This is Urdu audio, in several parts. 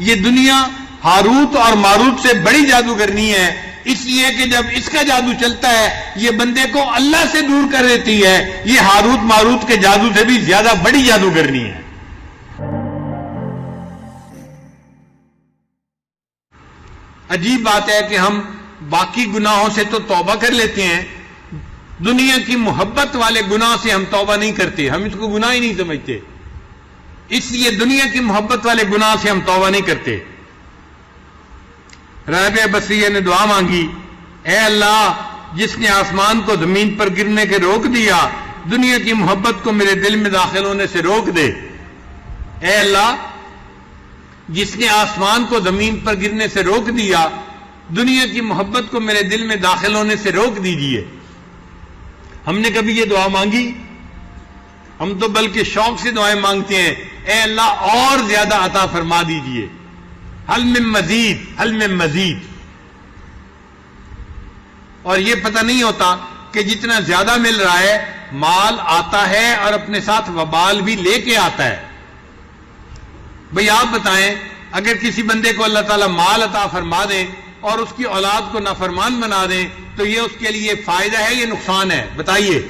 یہ دنیا ہاروت اور ماروت سے بڑی جادوگرنی ہے، اس لیے کہ جب اس کا جادو چلتا ہے یہ بندے کو اللہ سے دور کر دیتی ہے، یہ ہاروت ماروت کے جادو سے بھی زیادہ بڑی جادوگرنی ہے۔ عجیب بات ہے کہ ہم باقی گناہوں سے تو توبہ کر لیتے ہیں، دنیا کی محبت والے گناہ سے ہم توبہ نہیں کرتے، ہم اس کو گناہ ہی نہیں سمجھتے، اس لیے دنیا کی محبت والے گناہ سے ہم توبہ نہیں کرتے۔ رابعہ بصریہ نے دعا مانگی، اے اللہ جس نے آسمان کو زمین پر گرنے کے روک دیا، دنیا کی محبت کو میرے دل میں داخل ہونے سے روک دے۔ اے اللہ جس نے آسمان کو زمین پر گرنے سے روک دیا، دنیا کی محبت کو میرے دل میں داخل ہونے سے روک دیجئے۔ ہم نے کبھی یہ دعا مانگی؟ ہم تو بلکہ شوق سے دعائیں مانگتے ہیں، اے اللہ اور زیادہ عطا فرما دیجئے، حل من مزید، حل من مزید۔ اور یہ پتہ نہیں ہوتا کہ جتنا زیادہ مل رہا ہے مال آتا ہے اور اپنے ساتھ وبال بھی لے کے آتا ہے۔ بھئی آپ بتائیں، اگر کسی بندے کو اللہ تعالیٰ مال عطا فرما دیں اور اس کی اولاد کو نافرمان بنا دیں تو یہ اس کے لیے فائدہ ہے یا نقصان ہے؟ بتائیے۔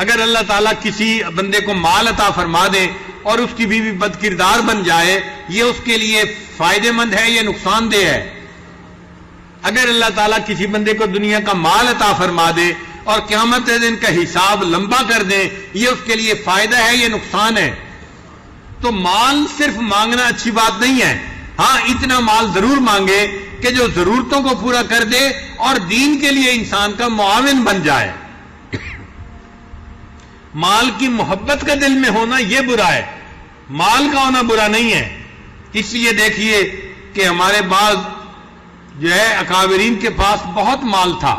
اگر اللہ تعالیٰ کسی بندے کو مال عطا فرما دے اور اس کی بیوی بد کردار بن جائے، یہ اس کے لیے فائدہ مند ہے یا نقصان دہ ہے؟ اگر اللہ تعالیٰ کسی بندے کو دنیا کا مال عطا فرما دے اور قیامت کے دن کا حساب لمبا کر دے، یہ اس کے لیے فائدہ ہے یا نقصان ہے؟ تو مال صرف مانگنا اچھی بات نہیں ہے، ہاں اتنا مال ضرور مانگے کہ جو ضرورتوں کو پورا کر دے اور دین کے لیے انسان کا معاون بن جائے۔ مال کی محبت کا دل میں ہونا یہ برا ہے، مال کا ہونا برا نہیں ہے۔ اس لیے دیکھیے کہ ہمارے بعض جو ہے اکابرین کے پاس بہت مال تھا،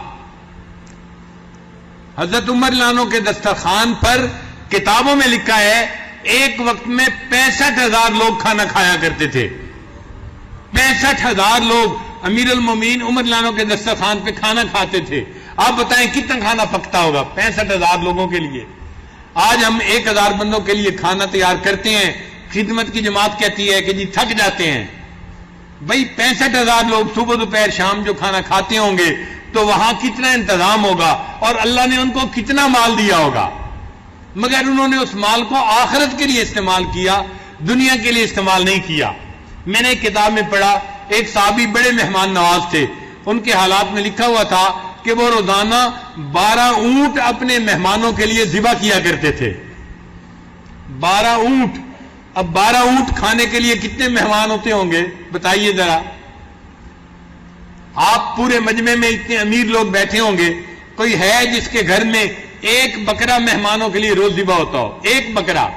حضرت عمر لانو کے دسترخوان پر کتابوں میں لکھا ہے ایک وقت میں 65,000 لوگ کھانا کھایا کرتے تھے، 65,000 لوگ امیر المومنین عمر لانو کے دسترخوان پہ کھانا کھاتے تھے۔ آپ بتائیں کتنا کھانا پکتا ہوگا 65,000 لوگوں کے لیے؟ آج ہم 1,000 بندوں کے لیے کھانا تیار کرتے ہیں، خدمت کی جماعت کہتی ہے کہ جی تھک جاتے ہیں۔ بھئی 65,000 لوگ صبح دوپہر شام جو کھانا کھاتے ہوں گے تو وہاں کتنا انتظام ہوگا اور اللہ نے ان کو کتنا مال دیا ہوگا، مگر انہوں نے اس مال کو آخرت کے لیے استعمال کیا، دنیا کے لیے استعمال نہیں کیا۔ میں نے ایک کتاب میں پڑھا، ایک صحابی بڑے مہمان نواز تھے، ان کے حالات میں لکھا ہوا تھا کہ وہ روزانہ 12 اونٹ اپنے مہمانوں کے لیے ذبح کیا کرتے تھے۔ 12 اونٹ، اب 12 اونٹ کھانے کے لیے کتنے مہمان ہوتے ہوں گے بتائیے ذرا؟ آپ پورے مجمع میں اتنے امیر لوگ بیٹھے ہوں گے، کوئی ہے جس کے گھر میں ایک بکرا مہمانوں کے لیے روز ذبح ہوتا ہو؟ ایک بکرا،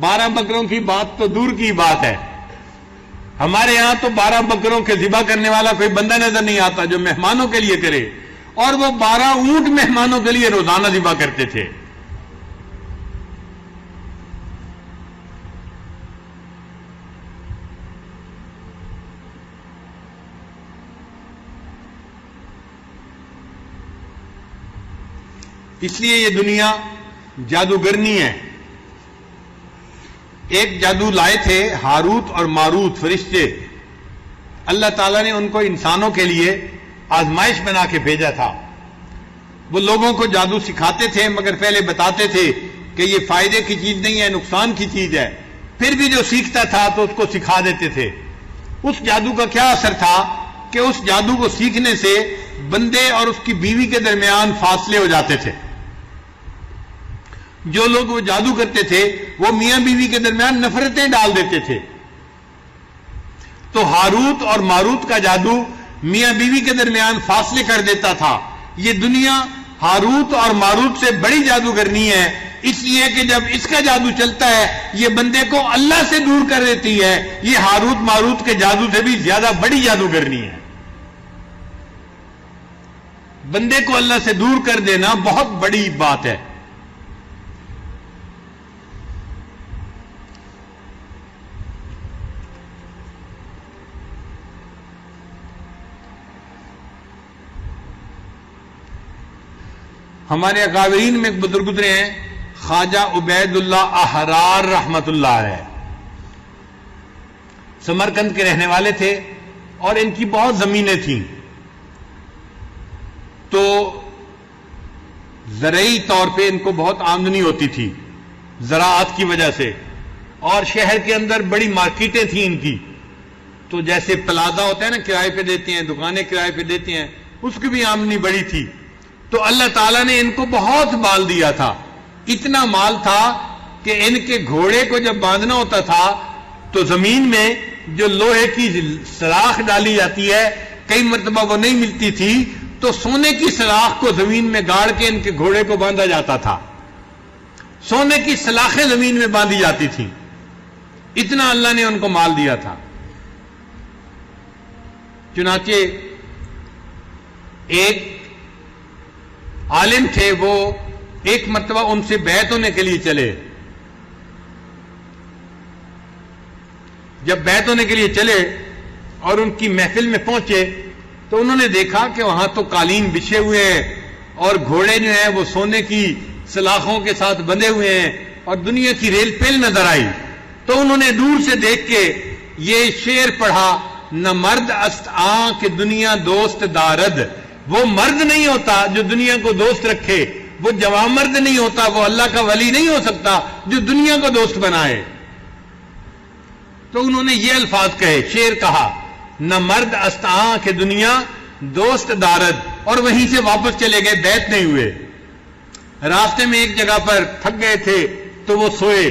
12 بکروں کی بات تو دور کی بات ہے۔ ہمارے ہاں تو 12 بکروں کے ذبح کرنے والا کوئی بندہ نظر نہیں آتا جو مہمانوں کے لیے کرے، اور وہ 12 اونٹ مہمانوں کے لیے روزانہ ذبح کرتے تھے۔ اس لیے یہ دنیا جادوگرنی ہے۔ ایک جادو لائے تھے ہاروت اور ماروت فرشتے، اللہ تعالیٰ نے ان کو انسانوں کے لیے آزمائش بنا کے بھیجا تھا۔ وہ لوگوں کو جادو سکھاتے تھے مگر پہلے بتاتے تھے کہ یہ فائدے کی چیز نہیں ہے، نقصان کی چیز ہے، پھر بھی جو سیکھتا تھا تو اس کو سکھا دیتے تھے۔ اس جادو کا کیا اثر تھا کہ اس جادو کو سیکھنے سے بندے اور اس کی بیوی کے درمیان فاصلے ہو جاتے تھے۔ جو لوگ وہ جادو کرتے تھے وہ میاں بیوی کے درمیان نفرتیں ڈال دیتے تھے۔ تو ہاروت اور ماروت کا جادو میاں بیوی کے درمیان فاصلے کر دیتا تھا۔ یہ دنیا ہاروت اور ماروت سے بڑی جادوگرنی ہے، اس لیے کہ جب اس کا جادو چلتا ہے یہ بندے کو اللہ سے دور کر دیتی ہے، یہ ہاروت ماروت کے جادو سے بھی زیادہ بڑی جادوگرنی ہے۔ بندے کو اللہ سے دور کر دینا بہت بڑی بات ہے۔ ہمارے اکابرین میں ایک بزرگ گزرے ہیں خواجہ عبید اللہ احرار رحمت اللہ علیہ، سمرقند کے رہنے والے تھے اور ان کی بہت زمینیں تھیں، تو زرعی طور پہ ان کو بہت آمدنی ہوتی تھی زراعت کی وجہ سے، اور شہر کے اندر بڑی مارکیٹیں تھیں ان کی، تو جیسے پلازا ہوتا ہے نا کرائے پہ دیتے ہیں، دکانیں کرائے پہ دیتے ہیں، اس کی بھی آمدنی بڑی تھی۔ تو اللہ تعالیٰ نے ان کو بہت مال دیا تھا، اتنا مال تھا کہ ان کے گھوڑے کو جب باندھنا ہوتا تھا تو زمین میں جو لوہے کی سلاخ ڈالی جاتی ہے کئی مرتبہ وہ نہیں ملتی تھی، تو سونے کی سلاخ کو زمین میں گاڑ کے ان کے گھوڑے کو باندھا جاتا تھا، سونے کی سلاخیں زمین میں باندھی جاتی تھیں، اتنا اللہ نے ان کو مال دیا تھا۔ چنانچہ ایک عالم تھے، وہ ایک مرتبہ ان سے بیعت ہونے کے لیے چلے، جب بیعت ہونے کے لیے چلے اور ان کی محفل میں پہنچے تو انہوں نے دیکھا کہ وہاں تو قالین بچھے ہوئے ہیں اور گھوڑے جو ہیں وہ سونے کی سلاخوں کے ساتھ بندھے ہوئے ہیں اور دنیا کی ریل پیل نظر آئی، تو انہوں نے دور سے دیکھ کے یہ شعر پڑھا، نہ مرد است آں کہ دنیا دوست دارد۔ وہ مرد نہیں ہوتا جو دنیا کو دوست رکھے، وہ جوان مرد نہیں ہوتا، وہ اللہ کا ولی نہیں ہو سکتا جو دنیا کو دوست بنائے۔ تو انہوں نے یہ الفاظ کہے، شعر کہا، نہ مرد است آں کہ دنیا دوست دارد، اور وہیں سے واپس چلے گئے، بیعت نہیں ہوئے۔ راستے میں ایک جگہ پر تھک گئے تھے تو وہ سوئے،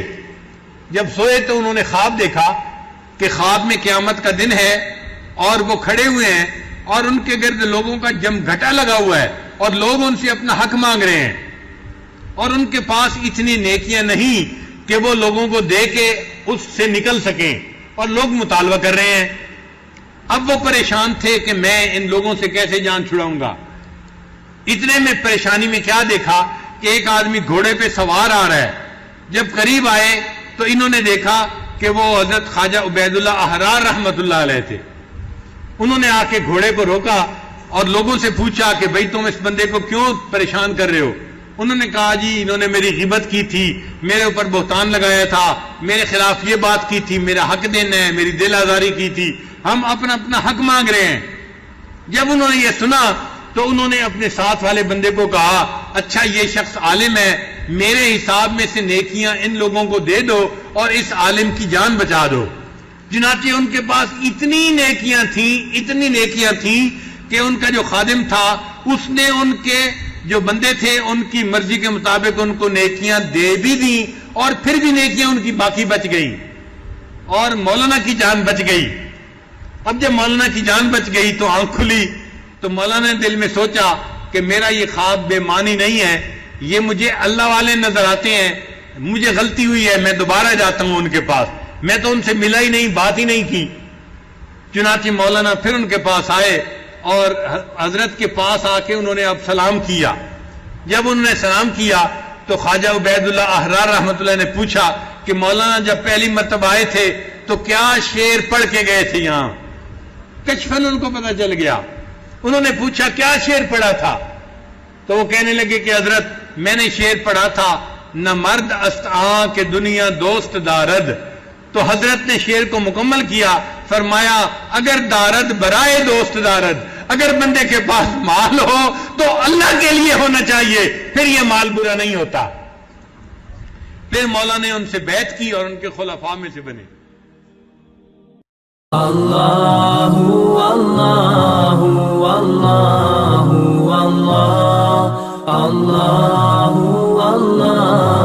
جب سوئے تو انہوں نے خواب دیکھا کہ خواب میں قیامت کا دن ہے اور وہ کھڑے ہوئے ہیں اور ان کے گرد لوگوں کا جم گھٹا لگا ہوا ہے اور لوگ ان سے اپنا حق مانگ رہے ہیں، اور ان کے پاس اتنی نیکیاں نہیں کہ وہ لوگوں کو دے کے اس سے نکل سکیں، اور لوگ مطالبہ کر رہے ہیں۔ اب وہ پریشان تھے کہ میں ان لوگوں سے کیسے جان چھڑاؤں گا۔ اتنے میں پریشانی میں کیا دیکھا کہ ایک آدمی گھوڑے پہ سوار آ رہا ہے، جب قریب آئے تو انہوں نے دیکھا کہ وہ حضرت خواجہ عبید اللہ احرار رحمت اللہ علیہ تھے۔ انہوں نے آ کے گھوڑے کو روکا اور لوگوں سے پوچھا کہ بھئی تم اس بندے کو کیوں پریشان کر رہے ہو؟ انہوں نے کہا جی انہوں نے میری غیبت کی تھی، میرے اوپر بہتان لگایا تھا، میرے خلاف یہ بات کی تھی، میرا حق دینا ہے، میری دل آزاری کی تھی، ہم اپنا اپنا حق مانگ رہے ہیں۔ جب انہوں نے یہ سنا تو انہوں نے اپنے ساتھ والے بندے کو کہا، اچھا یہ شخص عالم ہے، میرے حساب میں سے نیکیاں ان لوگوں کو دے دو اور اس عالم کی جان بچا دو۔ چنانچہ ان کے پاس اتنی نیکیاں تھیں کہ ان کا جو خادم تھا اس نے ان کے جو بندے تھے ان کی مرضی کے مطابق ان کو نیکیاں دے بھی دیں، اور پھر بھی نیکیاں ان کی باقی بچ گئی اور مولانا کی جان بچ گئی۔ اب جب مولانا کی جان بچ گئی تو آنکھ کھلی تو مولانا نے دل میں سوچا کہ میرا یہ خواب بے معنی نہیں ہے، یہ مجھے اللہ والے نظر آتے ہیں، مجھے غلطی ہوئی ہے، میں دوبارہ جاتا ہوں ان کے پاس، میں تو ان سے ملا ہی نہیں، بات ہی نہیں کی۔ چنانچہ مولانا پھر ان کے پاس آئے اور حضرت کے پاس آ کے انہوں نے اب سلام کیا۔ جب انہوں نے سلام کیا تو خواجہ عبید اللہ احرار رحمت اللہ نے پوچھا کہ مولانا جب پہلی مرتبہ آئے تھے تو کیا شعر پڑھ کے گئے تھے یہاں؟ کشفن ان کو پتہ چل گیا۔ انہوں نے پوچھا کیا شعر پڑھا تھا؟ تو وہ کہنے لگے کہ حضرت میں نے شعر پڑھا تھا، نہ مرد است آں کہ دنیا دوست دارد۔ تو حضرت نے شعر کو مکمل کیا، فرمایا اگر دارد برائے دوست دارد، اگر بندے کے پاس مال ہو تو اللہ کے لیے ہونا چاہیے، پھر یہ مال برا نہیں ہوتا۔ پھر مولا نے ان سے بیعت کی اور ان کے خلفاء میں سے بنے۔ اللہ اللہ اللہ اللہ اللہ اللہ